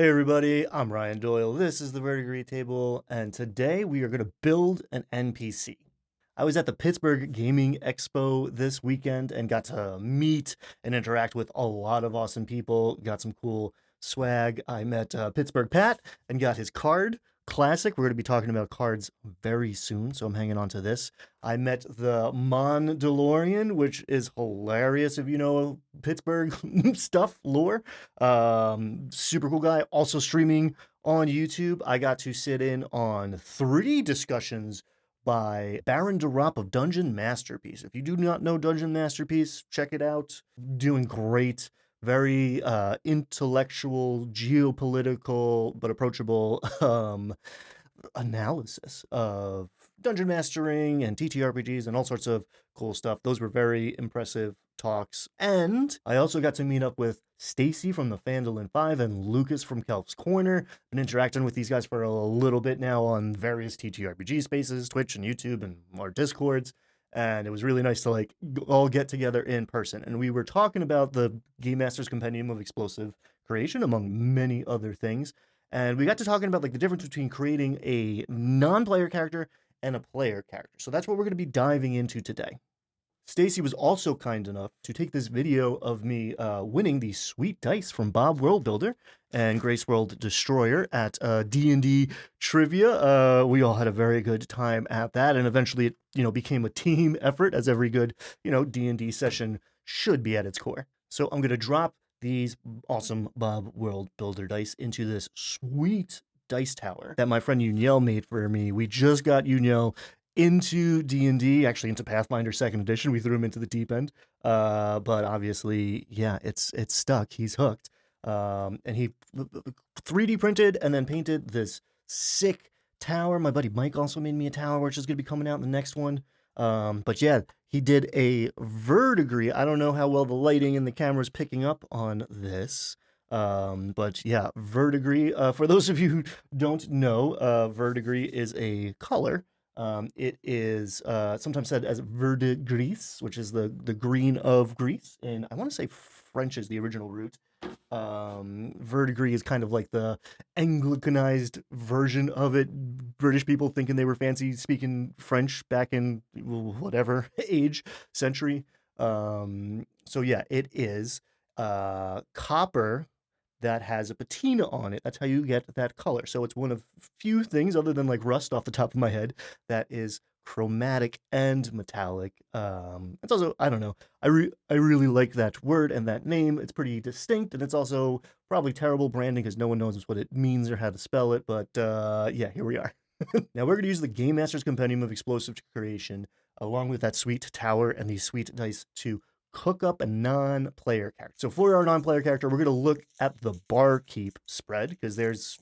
Hey everybody, I'm Ryan Doyle. This is the Verdigris Table, and today we are going to build an NPC. I was at the Pittsburgh Gaming Expo this weekend and got to meet and interact with a lot of awesome people. Got some cool swag. I met Pittsburgh Pat and got his card. Classic. We're going to be talking about cards very soon, so I'm hanging on to this. I met the Mandalorian, which is hilarious if you know Pittsburgh stuff, lore. Super cool guy. Also streaming on YouTube. I got to sit in on 3 discussions by Baron Durop of Dungeon Masterpiece. If you do not know Dungeon Masterpiece, check it out. Doing great, very intellectual, geopolitical, but approachable analysis of dungeon mastering and TTRPGs and all sorts of cool stuff. Those were very impressive talks. And I also got to meet up with Stacy from the Fandolin 5 and Lucas from Kelp's Corner. Been interacting with these guys for a little bit now on various TTRPG spaces, Twitch and YouTube and our Discords. And it was really nice to all get together in person. And we were talking about the Game Master's Compendium of Explosive Creation, among many other things. And we got to talking about the difference between creating a non-player character and a player character. So that's what we're going to be diving into today. Stacy was also kind enough to take this video of me winning the sweet dice from Bob World Builder and Grace World Destroyer at D&D Trivia. We all had a very good time at that, and eventually it became a team effort, as every good D&D session should be at its core. So I'm going to drop these awesome Bob World Builder dice into this sweet dice tower that my friend Uniel made for me. We just got Uniel into D&D, actually into Pathfinder 2nd Edition. We threw him into the deep end. But obviously, yeah, it's stuck. He's hooked. And he 3D printed and then painted this sick tower. My buddy Mike also made me a tower, which is going to be coming out in the next one. But yeah, he did a verdigris. I don't know how well the lighting and the camera's picking up on this. But yeah, verdigris. For those of you who don't know, verdigris is a color. It is sometimes said as verdigris, which is the green of Greece. And I want to say French is the original root. Verdigris is kind of like the Anglicanized version of it. British people thinking they were fancy speaking French back in whatever age, century. So yeah, it is copper that has a patina on it. That's how you get that color. So it's one of few things other than rust off the top of my head that is chromatic and metallic. It's also, I don't know, I really like that word and that name. It's pretty distinct, and it's also probably terrible branding because no one knows what it means or how to spell it. But yeah, here we are. Now we're going to use the Game Master's Compendium of Explosive Creation along with that sweet tower and these sweet dice to cook up a non-player character. So for our non-player character, we're going to look at the barkeep spread because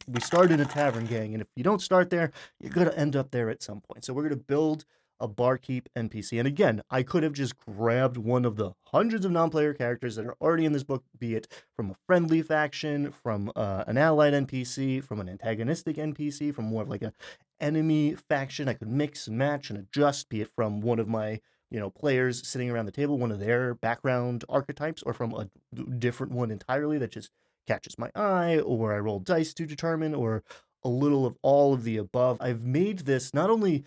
we started a tavern gang, and if you don't start there, you're going to end up there at some point. So we're going to build a barkeep NPC. And again, I could have just grabbed one of the hundreds of non-player characters that are already in this book, be it from a friendly faction, from an allied NPC, from an antagonistic NPC, from more of an enemy faction. I could mix and match and adjust, be it from one of my players sitting around the table, one of their background archetypes, or from a different one entirely that just catches my eye, or I roll dice to determine, or a little of all of the above. I've made this not only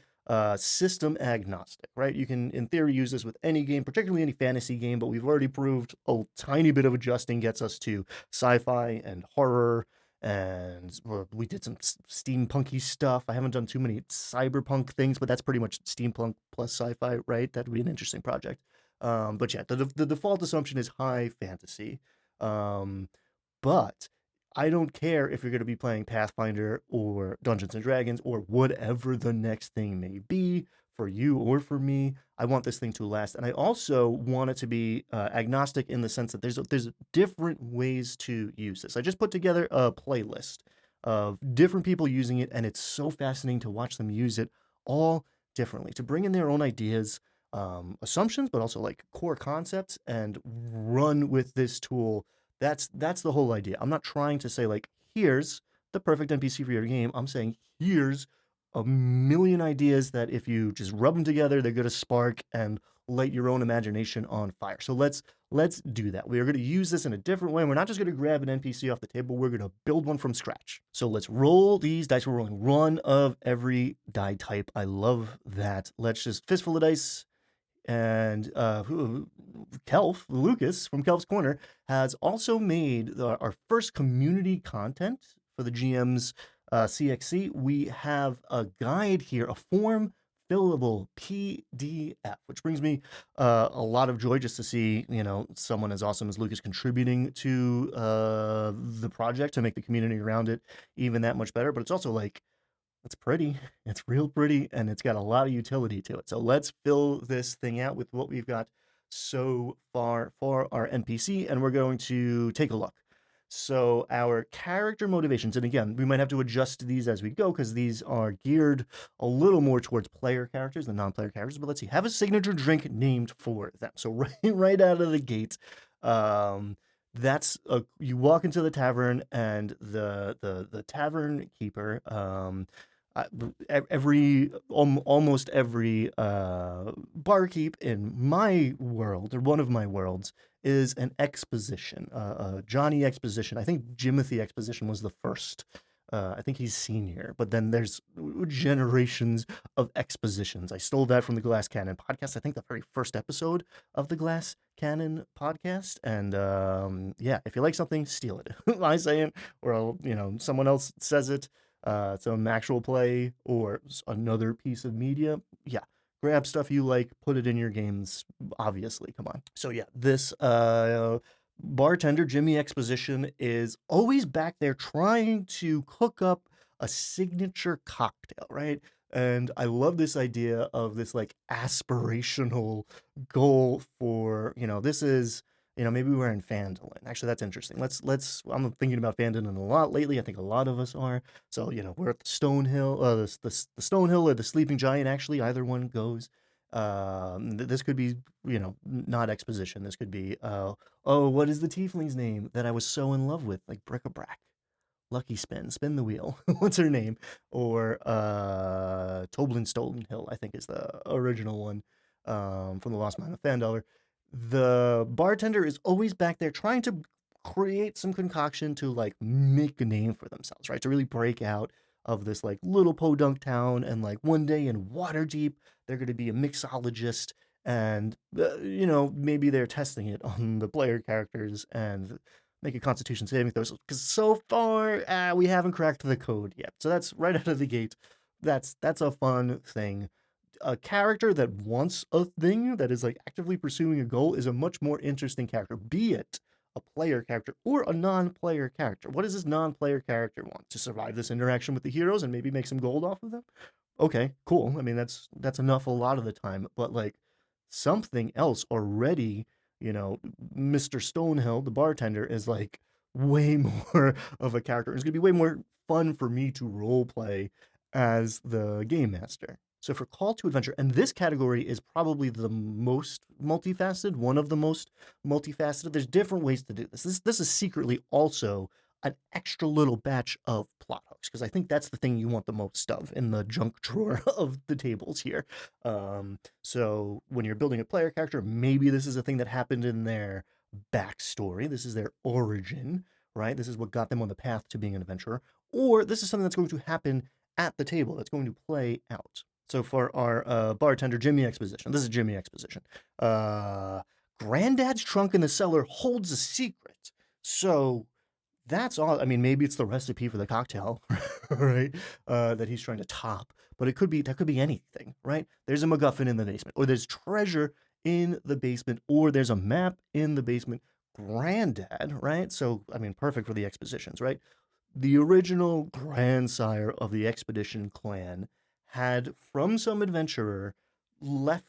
system agnostic, right? You can, in theory, use this with any game, particularly any fantasy game, but we've already proved a tiny bit of adjusting gets us to sci-fi and horror, and we did some steampunky stuff. I haven't done too many cyberpunk things, but that's pretty much steampunk plus sci-fi, right? That would be an interesting project. But yeah, the default assumption is high fantasy. But I don't care if you're going to be playing Pathfinder or Dungeons and Dragons or whatever the next thing may be for you or for me. I want this thing to last, and I also want it to be agnostic in the sense that there's different ways to use this. I just put together a playlist of different people using it, and it's so fascinating to watch them use it all differently, to bring in their own ideas, assumptions, but also core concepts, and run with this tool. That's the whole idea. I'm not trying to say here's the perfect NPC for your game. I'm saying here's a million ideas that if you just rub them together, they're going to spark and light your own imagination on fire. So let's do that. We are going to use this in a different way. We're not just going to grab an NPC off the table. We're going to build one from scratch. So let's roll these dice. We're rolling one of every die type. I love that. Let's just fistful of dice. And Kelf, Lucas from Kelf's Corner, has also made our first community content for the GM's CXC. We have a guide here, a form fillable PDF, which brings me a lot of joy just to see, someone as awesome as Lucas contributing to the project to make the community around it even that much better. But it's also like, it's pretty, it's real pretty, and it's got a lot of utility to it. So let's fill this thing out with what we've got so far for our NPC, and we're going to take a look. So our character motivations, and again, we might have to adjust these as we go because these are geared a little more towards player characters than non-player characters. But let's see, have a signature drink named for them. So right out of the gate, you walk into the tavern, and the tavern keeper, almost every barkeep in my world, or one of my worlds, is an exposition, Johnny Exposition. I think Jimothy Exposition was the first. I think he's senior, but then there's generations of expositions. I stole that from the Glass Cannon podcast. I think the very first episode of the Glass Cannon podcast. And yeah, if you like something, steal it. I say it, or someone else says it. Some actual play or another piece of media. Yeah, grab stuff you like, put it in your games. Obviously, come on. So yeah, this bartender Jimmy Exposition is always back there trying to cook up a signature cocktail, right? And I love this idea of this like aspirational goal for, this is, maybe we're in Phandalin. Actually, that's interesting. I'm thinking about Phandalin a lot lately. I think a lot of us are. So, we're at the Stonehill, the Stonehill or the Sleeping Giant, actually, either one goes. This could be, not exposition. This could be, what is the tiefling's name that I was so in love with? Like Bric-a-Brac. Lucky spin the wheel. What's her name? Or Toblin Stonehill, I think is the original one from the Lost Mine of Phandelver. The bartender is always back there trying to create some concoction to like make a name for themselves, right? To really break out of this like little podunk town, and like one day in Waterdeep, they're going to be a mixologist, and maybe they're testing it on the player characters and make a Constitution saving throw, because so far we haven't cracked the code yet. So that's right out of the gate. That's a fun thing. A character that wants a thing, that is like actively pursuing a goal, is a much more interesting character, be it a player character or a non-player character. What does this non-player character want? To survive this interaction with the heroes and maybe make some gold off of them? Okay, cool. I mean, that's enough a lot of the time, but like something else already, Mr. Stonehill, the bartender, is like way more of a character. It's going to be way more fun for me to role play as the game master. So for Call to Adventure, and this category is probably the most multifaceted, one of the most multifaceted. There's different ways to do this. This is secretly also an extra little batch of plot hooks, because I think that's the thing you want the most of in the junk drawer of the tables here. So when you're building a player character, maybe this is a thing that happened in their backstory. This is their origin, right? This is what got them on the path to being an adventurer. Or this is something that's going to happen at the table, that's going to play out. So for our bartender, Jimmy Exposition, this is Jimmy Exposition. Granddad's trunk in the cellar holds a secret. So that's all. I mean, maybe it's the recipe for the cocktail, right? That he's trying to top. But that could be anything, right? There's a MacGuffin in the basement, or there's treasure in the basement, or there's a map in the basement. Granddad, right? So, I mean, perfect for the expositions, right? The original grandsire of the expedition clan had, from some adventurer, left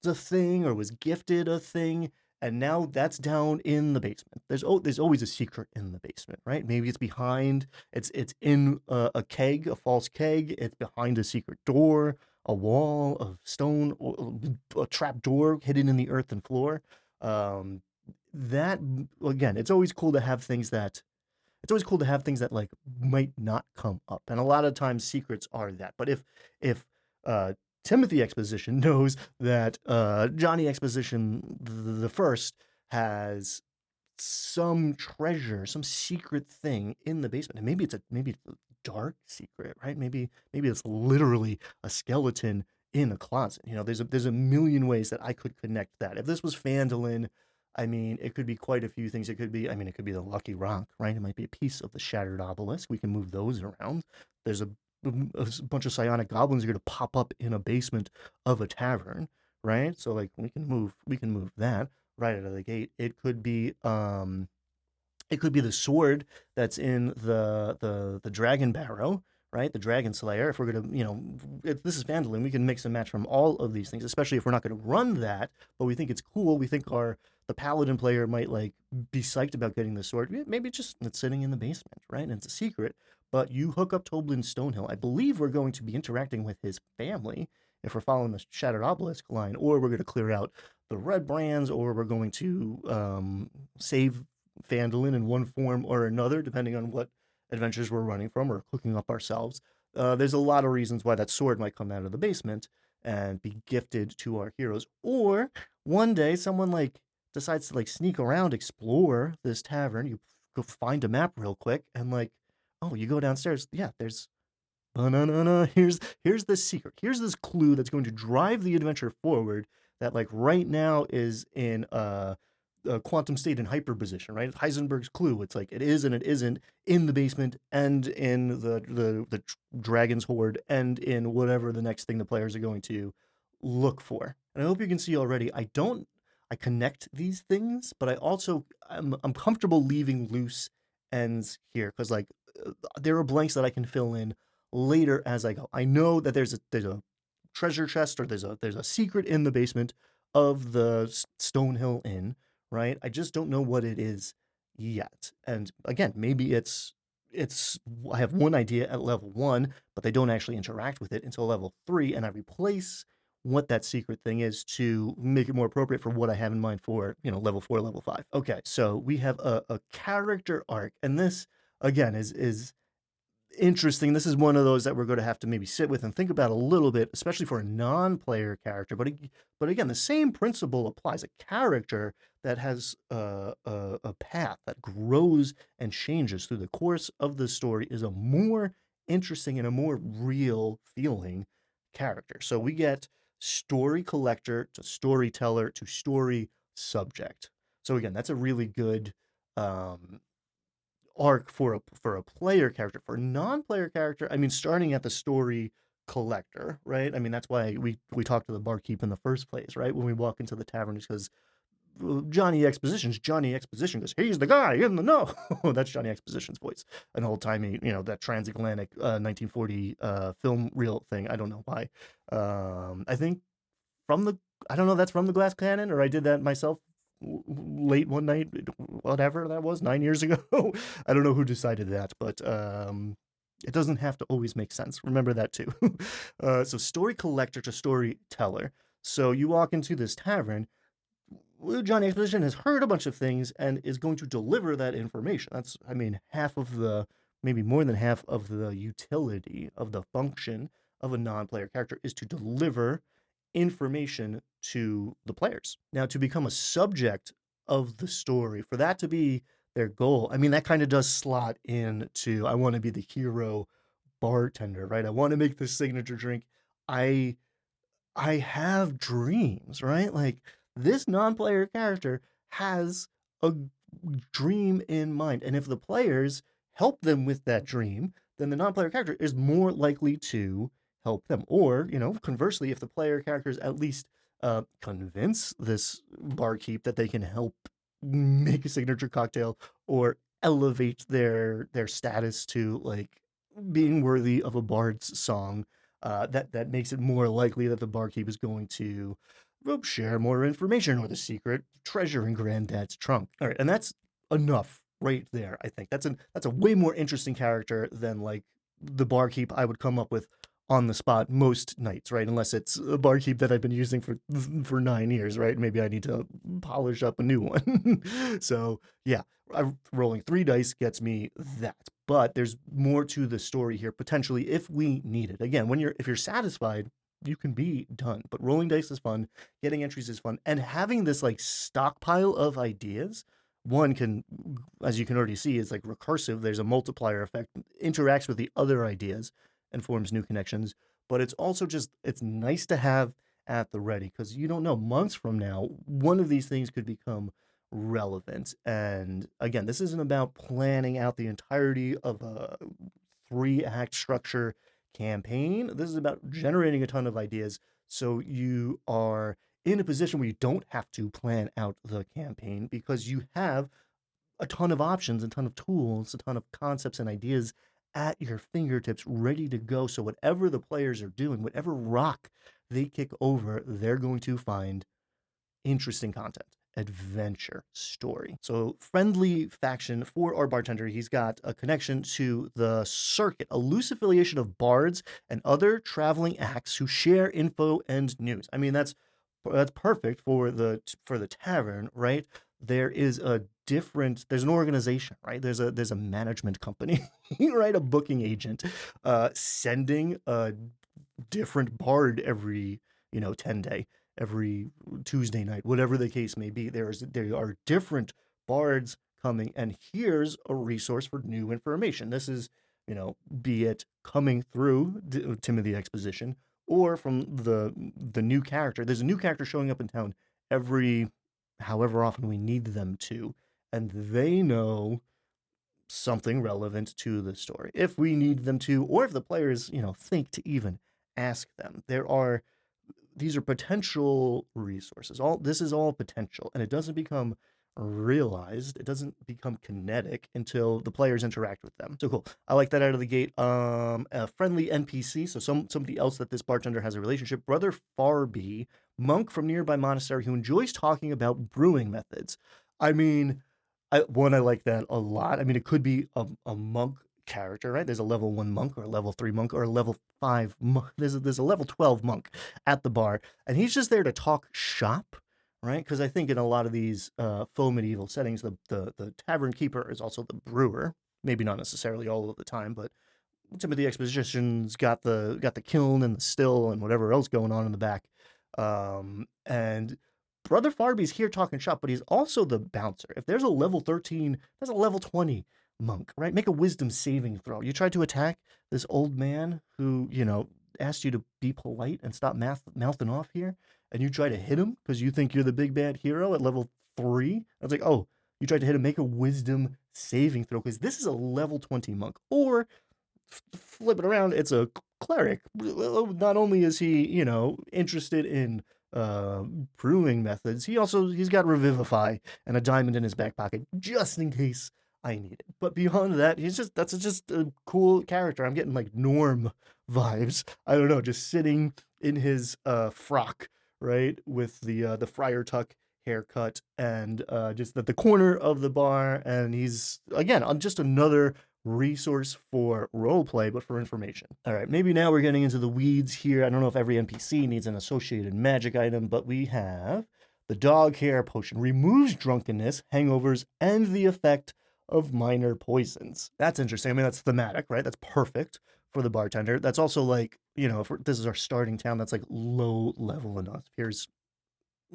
a thing or was gifted a thing, and now that's down in the basement. There's always a secret in the basement, right? Maybe it's behind, it's in a keg, a false keg. It's behind a secret door, a wall of stone, or a trap door hidden in the earthen floor. That, again, it's always cool to have things that like might not come up, and a lot of times secrets are that. But if Timothy Exposition knows that Johnny Exposition the first has some treasure, some secret thing in the basement, and maybe it's a dark secret, right? Maybe it's literally a skeleton in a closet. There's a million ways that I could connect that. If this was Phandalin, I mean, it could be quite a few things. It could be the Lucky Rock, right? It might be a piece of the Shattered Obelisk. We can move those around. There's a bunch of psionic goblins are going to pop up in a basement of a tavern, right? So like we can move that right out of the gate. It could be the sword that's in the dragon barrow, right? The dragon slayer. If we're gonna, if this is Phandalin, we can mix and match from all of these things, especially if we're not gonna run that, but we think it's cool. We think the paladin player might like be psyched about getting the sword. Maybe it's sitting in the basement, right? And it's a secret. But you hook up Toblin Stonehill. I believe we're going to be interacting with his family if we're following the Shattered Obelisk line, or we're going to clear out the red brands, or we're going to save Phandalin in one form or another, depending on what adventures we're running from or cooking up ourselves. There's a lot of reasons why that sword might come out of the basement and be gifted to our heroes. Or one day someone like decides to like sneak around, explore this tavern. You go find a map real quick, and like, oh, you go downstairs. Yeah, there's no. Here's this secret. Here's this clue that's going to drive the adventure forward. That like right now is in a quantum state and hyperposition, right? Heisenberg's clue. It's like it is and it isn't in the basement and in the dragon's hoard and in whatever the next thing the players are going to look for. And I hope you can see already. I connect these things, but I'm comfortable leaving loose ends here because like there are blanks that I can fill in later as I go. I know that there's a treasure chest or there's a secret in the basement of the Stonehill Inn, right? I just don't know what it is yet. And again, maybe it's I have one idea at level 1, but they don't actually interact with it until level 3, and I replace what that secret thing is to make it more appropriate for what I have in mind for, level 4, level 5. Okay, so we have a character arc, and this again is interesting. This is one of those that we're going to have to maybe sit with and think about a little bit, especially for a non-player character. But again, the same principle applies. A character that has a path that grows and changes through the course of the story is a more interesting and a more real feeling character. So we get story collector to storyteller to story subject. So again, that's a really good arc for a player character. For a non-player character, I mean, starting at the story collector, right? I mean, that's why we talk to the barkeep in the first place, right? When we walk into the tavern, because Johnny Exposition because he's the guy in the know. That's Johnny Exposition's voice, an old-timey, that transatlantic 1940 film reel thing. I don't know why. I think I don't know if that's from the Glass Cannon or I did that myself late one night, whatever that was, 9 years ago. I don't know who decided that, but it doesn't have to always make sense. Remember that too. So story collector to storyteller. So you walk into this tavern. Johnny Exposition has heard a bunch of things and is going to deliver that information. That's, I mean, maybe more than half of the utility of the function of a non-player character is to deliver information to the players. Now, to become a subject of the story, for that to be their goal, I mean, that kind of does slot into I want to be the hero bartender, right? I want to make the signature drink. I have dreams, right? Like this non-player character has a dream in mind, and if the players help them with that dream, then the non-player character is more likely to help them. Or, conversely, if the player characters at least convince this barkeep that they can help make a signature cocktail or elevate their status to like being worthy of a bard's song, that makes it more likely that the barkeep is going to share more information or the secret treasure in Granddad's trunk. All right, and that's enough right there. I think that's a way more interesting character than like the barkeep I would come up with on the spot most nights, right? Unless it's a barkeep that I've been using for 9 years, right? Maybe I need to polish up a new one. So yeah, rolling 3 dice gets me that. But there's more to the story here potentially if we need it. Again, if you're satisfied you can be done. But rolling dice is fun, getting entries is fun, and having this like stockpile of ideas. One can, as you can already see, is like recursive. There's a multiplier effect, interacts with the other ideas and forms new connections. But it's also just, it's nice to have at the ready because you don't know, months from now, one of these things could become relevant. And again, this isn't about planning out the entirety of a 3-act structure campaign. This is about generating a ton of ideas so you are in a position where you don't have to plan out the campaign because you have a ton of options, a ton of tools, a ton of concepts and ideas at your fingertips ready to go. So whatever the players are doing, whatever rock they kick over, they're going to find interesting content, adventure, story. So, friendly faction for our bartender. He's got a connection to the circuit, a loose affiliation of bards and other traveling acts who share info and news. I mean, that's perfect for the tavern, right? There's an organization, right? There's a management company, right? A booking agent, sending a different bard every 10 day, every Tuesday night, whatever the case may be. There are different bards coming, and here's a resource for new information. This is, be it coming through Timothy exposition or from the new character. There's a new character showing up in town every however often we need them to, and they know something relevant to the story if we need them to, or if the players, think to even ask them. These are potential resources. This is all potential, and it doesn't become realized. It doesn't become kinetic until the players interact with them. So cool. I like that out of the gate. A friendly NPC, so somebody else that this bartender has a relationship. Brother Farby, monk from nearby monastery who enjoys talking about brewing methods. I mean, I like that a lot. I mean, it could be a monk character, right? There's a level 1 monk or a level 3 monk or a level 5 monk. There's a level 12 monk at the bar, and he's just there to talk shop, right? Because I think in a lot of these faux medieval settings, the tavern keeper is also the brewer. Maybe not necessarily all of the time, but some of the expositions got the kiln and the still and whatever else going on in the back. And Brother Farby's here talking shop, but he's also the bouncer. If there's a level 13, there's a level 20 monk, right? Make a wisdom saving throw. You tried to attack this old man who, asked you to be polite and stop mouthing off here, and you try to hit him because you think you're the big bad hero at level 3. I was like, oh, you tried to hit him, make a wisdom saving throw because this is a level 20 monk. Or flip it around, it's a cleric. Not only is he, interested in brewing methods, he's got revivify and a diamond in his back pocket just in case I need it. But beyond that, that's just a cool character. I'm getting like Norm vibes. I don't know, just sitting in his frock, right, with the friar tuck haircut, and just at the corner of the bar, and he's again on just another resource for roleplay, but for information. All right, maybe now we're getting into the weeds here. I don't know if every NPC needs an associated magic item, but we have the dog hair potion. Removes drunkenness, hangovers, and the effect of minor poisons. That's interesting. I mean, that's thematic, right? That's perfect for the bartender. That's also like, if this is our starting town, that's like low level enough. Here's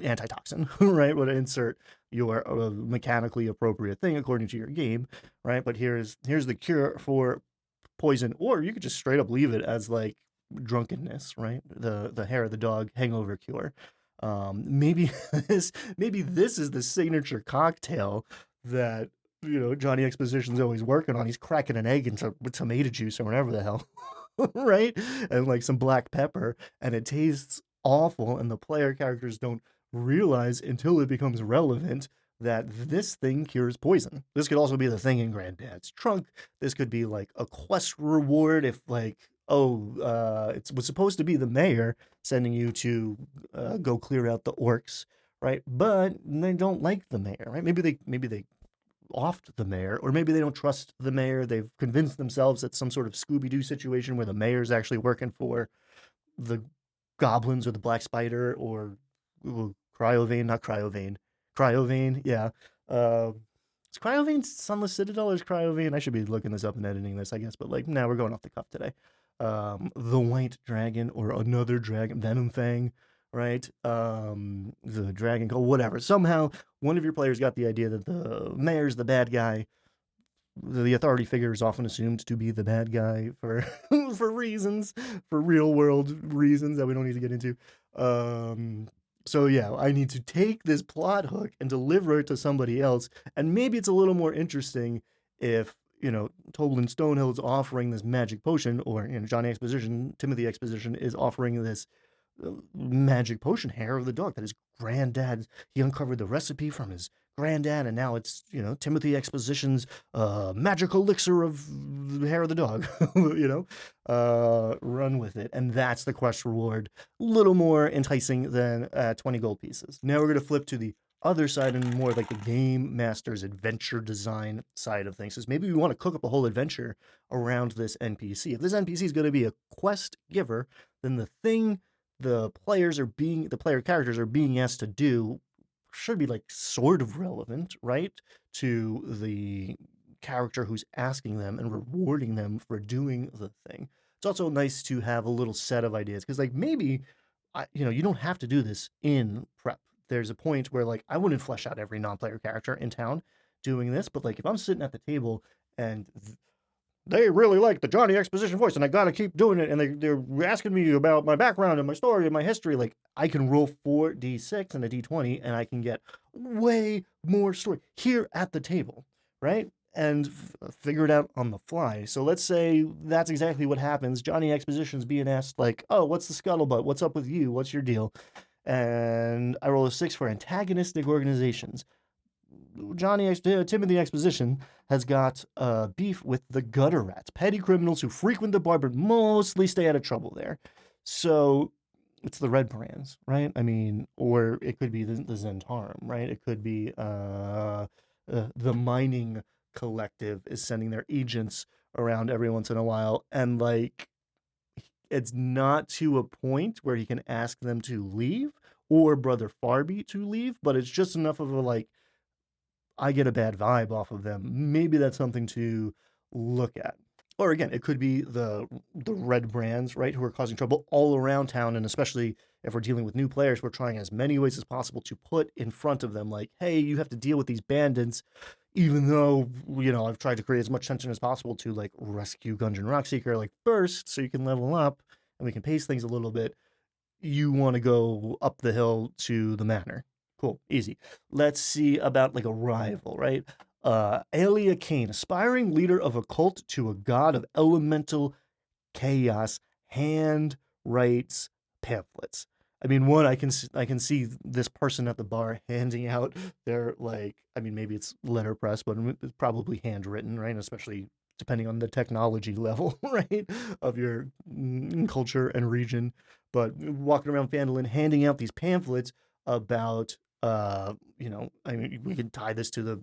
antitoxin, right? Would insert your mechanically appropriate thing according to your game, right? But here's the cure for poison, or you could just straight up leave it as like drunkenness, right? The hair of the dog hangover cure. Maybe this is the signature cocktail that Johnny Exposition's always working on. He's cracking an egg into tomato juice or whatever the hell, right? And like some black pepper, and it tastes awful, and the player characters don't realize until it becomes relevant that this thing cures poison. This could also be the thing in Granddad's trunk. This could be like a quest reward if like, it was supposed to be the mayor sending you to go clear out the orcs, right? But they don't like the mayor, right? Maybe they offed the mayor, or maybe they don't trust the mayor. They've convinced themselves it's some sort of Scooby-Doo situation where the mayor's actually working for the goblins or the black spider or Cryovane, not Cryovane. Cryovane, yeah. Is Cryovane Sunless Citadel or is Cryovane? I should be looking this up and editing this, I guess, but like, now we're going off the cuff today. the white dragon or another dragon, Venom Fang, right? The dragon, whatever. Somehow, one of your players got the idea that the mayor's the bad guy. The authority figure is often assumed to be the bad guy for for reasons, for real world reasons that we don't need to get into. So yeah, I need to take this plot hook and deliver it to somebody else, and maybe it's a little more interesting if Toblin Stonehill is offering this magic potion, or Timothy Exposition is offering this magic potion, hair of the dog, that his granddad, he uncovered the recipe from his granddad, and now it's Timothy Exposition's magic elixir of the hair of the dog. Run with it, and that's the quest reward. A little more enticing than 20 gold pieces. Now we're going to flip to the other side and more like the game master's adventure design side of things. Because maybe we want to cook up a whole adventure around this NPC. If this NPC is going to be a quest giver, then the thing the player characters are being asked to do should be like sort of relevant, right, to the character who's asking them and rewarding them for doing the thing. It's also nice to have a little set of ideas, because like maybe you don't have to do this in prep. There's a point where like I wouldn't flesh out every non-player character in town doing this, but like if I'm sitting at the table and they really like the Johnny Exposition voice, and I gotta keep doing it, and they're asking me about my background and my story and my history, like I can roll 4d6 and a d20, and I can get way more story here at the table, right? And figure it out on the fly. So let's say that's exactly what happens. Johnny Exposition's being asked like, oh, what's the scuttlebutt? What's up with you? What's your deal? And I roll a 6 for antagonistic organizations. Timothy Exposition has got beef with the gutter rats, petty criminals who frequent the bar but mostly stay out of trouble there. So it's the Red Brands, right? I mean, or it could be the Zentarum, right? It could be the mining collective is sending their agents around every once in a while, and like it's not to a point where he can ask them to leave or Brother Farby to leave, but it's just enough of a like, I get a bad vibe off of them. Maybe that's something to look at. Or again, it could be the Red Brands, right, who are causing trouble all around town, and especially if we're dealing with new players, we're trying as many ways as possible to put in front of them, like, hey, you have to deal with these bandits, even though, I've tried to create as much tension as possible to, like, rescue Gungeon Rockseeker, like, first, so you can level up, and we can pace things a little bit. You want to go up the hill to the manor. Cool, easy. Let's see about, like, a rival, right? Alia Kane, aspiring leader of a cult to a god of elemental chaos, hand writes pamphlets. I mean, one, I can see this person at the bar handing out their, like, I mean, maybe it's letterpress, but it's probably handwritten, right? Especially depending on the technology level, right, of your culture and region. But walking around Phandalin handing out these pamphlets about I mean, we could tie this to the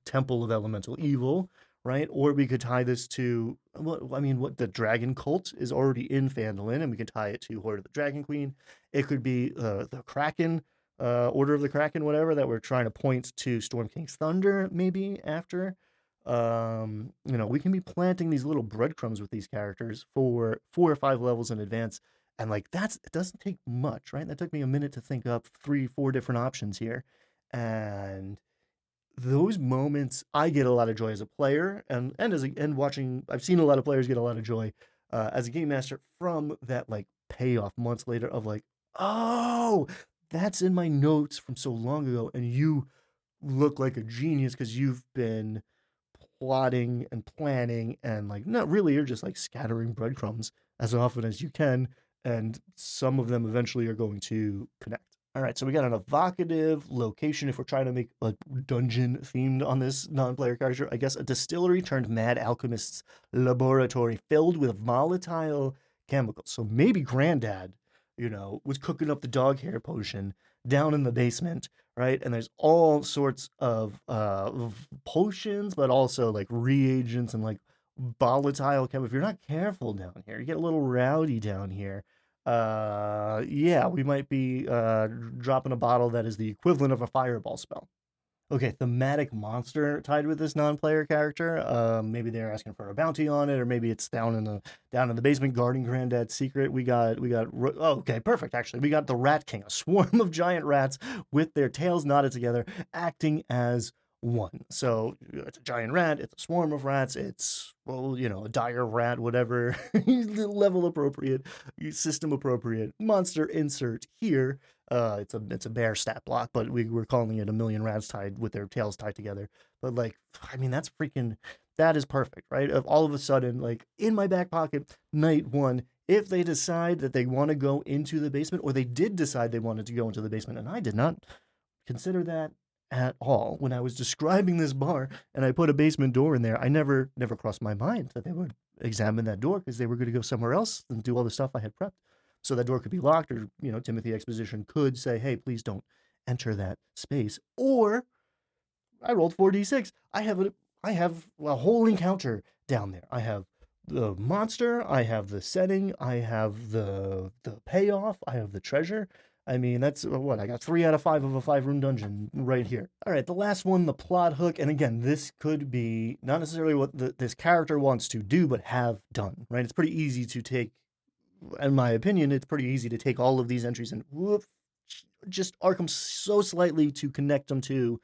Temple of Elemental Evil, right? Or we could tie this to what the Dragon Cult is already in Phandalin, and we could tie it to Horde of the Dragon Queen. It could be the Kraken, Order of the Kraken, whatever, that we're trying to point to Storm King's Thunder, maybe after. We can be planting these little breadcrumbs with these characters for 4 or 5 levels in advance. And like it doesn't take much, right? That took me a minute to think up 3-4 different options here. And those moments, I get a lot of joy as a player, and watching. I've seen a lot of players get a lot of joy as a game master from that like payoff months later of like, oh, that's in my notes from so long ago, and you look like a genius because you've been plotting and planning, and like not really, you're just like scattering breadcrumbs as often as you can, and some of them eventually are going to connect. All right, so we got an evocative location if we're trying to make a dungeon themed on this non-player character. I guess a distillery turned mad alchemist's laboratory filled with volatile chemicals. So maybe Granddad, was cooking up the dog hair potion down in the basement, right? And there's all sorts of potions, but also like reagents and like volatile chemicals. If you're not careful down here, you get a little rowdy down here. Yeah, we might be dropping a bottle that is the equivalent of a fireball spell. okay, thematic monster tied with this non-player character. Maybe they're asking for a bounty on it, or maybe it's down in the basement guarding Granddad's secret. Oh, okay, perfect. Actually, we got the Rat King, a swarm of giant rats with their tails knotted together, acting as one. So it's a giant rat, it's a swarm of rats, it's, well, a dire rat, whatever, level appropriate, system appropriate, monster insert here. It's a bear stat block, but we're calling it a million rats tied with their tails tied together. But like, I mean, that is perfect, right? Of all of a sudden, like in my back pocket, night one, if they decide that they want to go into the basement, or they did decide they wanted to go into the basement, and I did not consider that at all when I was describing this bar, and I put a basement door in there. I never crossed my mind that they would examine that door because they were going to go somewhere else and do all the stuff I had prepped. So that door could be locked, or Timothy Exposition could say, "Hey, please don't enter that space." Or I rolled 4d6. I have a whole encounter down there. I have the monster, I have the setting, I have the payoff, I have the treasure. I mean, that's what I got, 3 out of 5 of a 5-room dungeon right here. All right, the last one, the plot hook, and again, this could be not necessarily what this character wants to do, but have done. Right? It's pretty easy to take, in my opinion, it's pretty easy to take all of these entries and whoop, just arc them so slightly to connect them to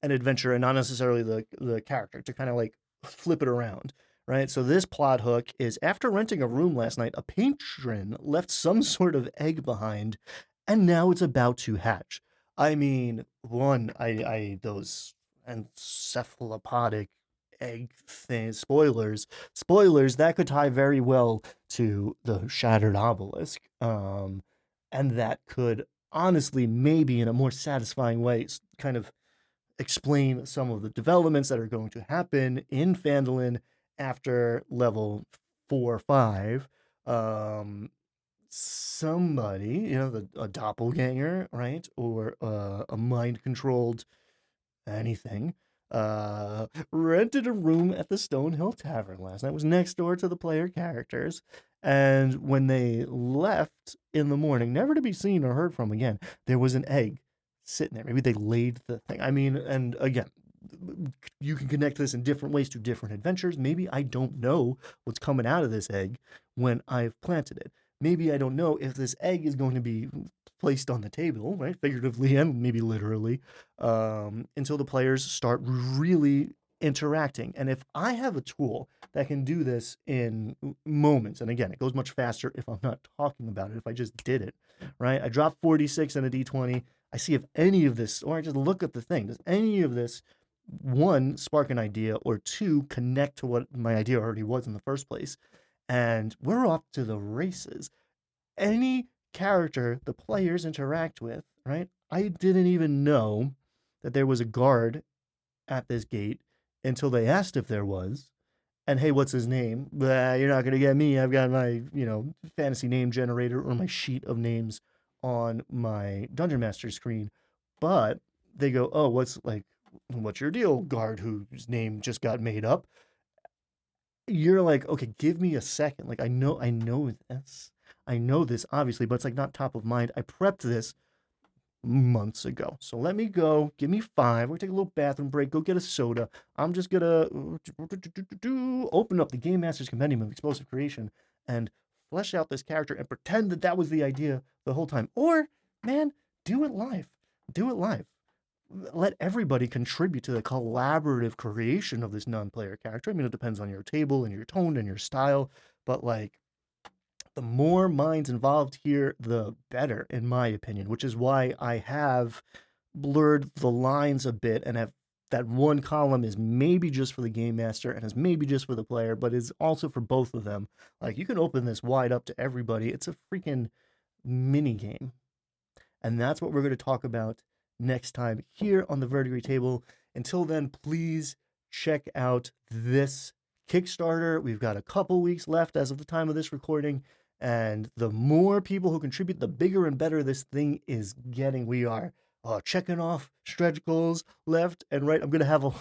an adventure and not necessarily the character, to kind of like flip it around, right? So this plot hook is, after renting a room last night, a patron left some sort of egg behind, and now it's about to hatch. I mean, those encephalopodic egg things, spoilers that could tie very well to the shattered obelisk, and that could honestly, maybe in a more satisfying way, kind of explain some of the developments that are going to happen in Phandalin after level 4 or 5. Somebody, a doppelganger, right? Or a mind controlled anything, rented a room at the Stonehill Tavern last night. It was next door to the player characters. And when they left in the morning, never to be seen or heard from again, there was an egg sitting there. Maybe they laid the thing. I mean, and again, you can connect this in different ways to different adventures. Maybe I don't know what's coming out of this egg when I've planted it. Maybe I don't know if this egg is going to be placed on the table, right? Figuratively and maybe literally, until the players start really interacting. And if I have a tool that can do this in moments, and again, it goes much faster if I'm not talking about it, if I just did it, right? I drop 46 and a d20. I see if any of this, or I just look at the thing, does any of this, one, spark an idea, or two, connect to what my idea already was in the first place? And we're off to the races. Any character the players interact with, right? I didn't even know that there was a guard at this gate until they asked if there was. And hey, what's his name? You're not going to get me. I've got my, fantasy name generator or my sheet of names on my Dungeon Master screen. But they go, "Oh, what's your deal, guard whose name just got made up?" You're like, "Okay, give me a second. Like, I know this. I know this, obviously, but it's like not top of mind. I prepped this months ago. So let me go. Give me 5. We'll take a little bathroom break. Go get a soda. I'm just gonna open up the Game Master's Compendium of Explosive Creation and flesh out this character and pretend that that was the idea the whole time." Or, man, do it live. Do it live. Let everybody contribute to the collaborative creation of this non-player character. I mean, it depends on your table and your tone and your style, but like, the more minds involved here, the better, in my opinion, which is why I have blurred the lines a bit and have that one column is maybe just for the game master and is maybe just for the player, but is also for both of them. Like, you can open this wide up to everybody. It's a freaking mini game. And that's what we're going to talk about next time here on the Verdigris table. Until then, please check out this Kickstarter. We've got a couple weeks left as of the time of this recording. And the more people who contribute, the bigger and better this thing is getting. We are checking off stretch goals left and right. I'm going to have a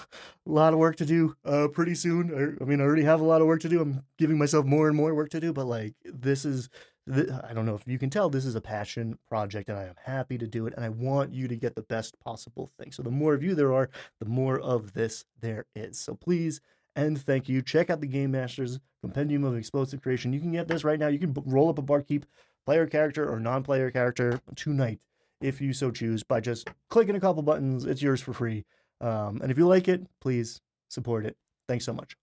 lot of work to do pretty soon. I already have a lot of work to do. I'm giving myself more and more work to do, but like, this is I don't know if you can tell, this is a passion project, and I am happy to do it, and I want you to get the best possible thing. So the more of you there are, the more of this there is. So please and thank you. Check out the Game Masters Compendium of Explosive Creation. You can get this right now. You can roll up a barkeep, player character or non-player character tonight, if you so choose, by just clicking a couple buttons. It's yours for free. And if you like it, please support it. Thanks so much.